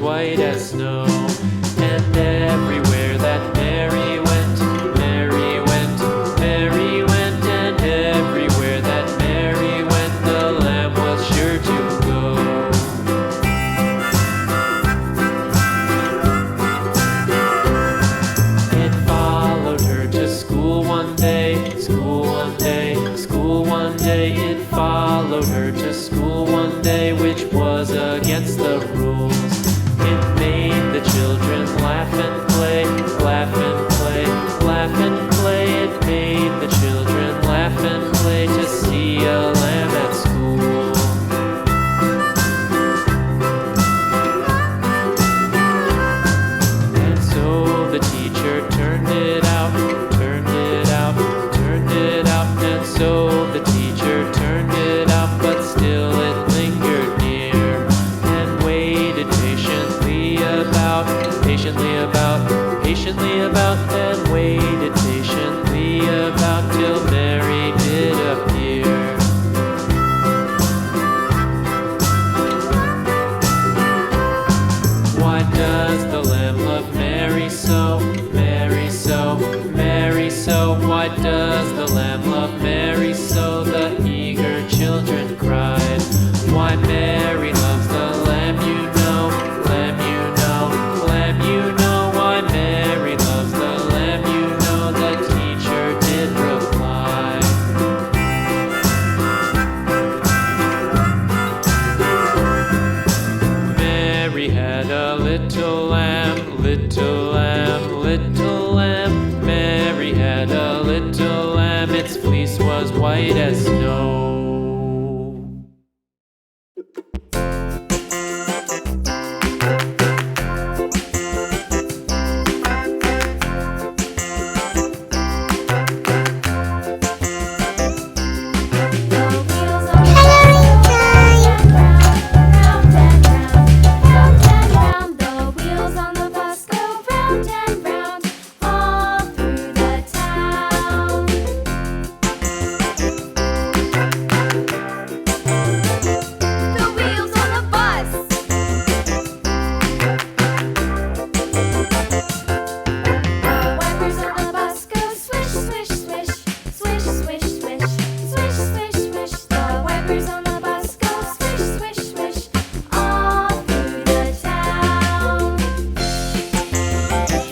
white as snow. And everywhere that Mary went, Mary went, Mary went, and everywhere that Mary went, the lamb was sure to go. It followed her to school one day, school one day, school one day. It followed her to school one day, which was against the rules. It made the children laugh and play, laugh and play, laugh and play. It made the children laugh and play to see a lamb at school. And so the teacher turned it out, turned it out, turned it out. And so the teacher turned it out, but still it lingered near and waited patiently about, patiently about, and waited patiently about till Mary did appear. Why does the lamb love Mary so, Mary so, Mary so? Why does the lamb love Mary so? The eager children cried. Why Mary loves the lamb, you know, lamb, you know, lamb, you know. Why Mary loves the lamb, you know, the teacher did reply. Mary had a little lamb, little lamb, little lamb. Mary had a little lamb, its fleece was white as snow.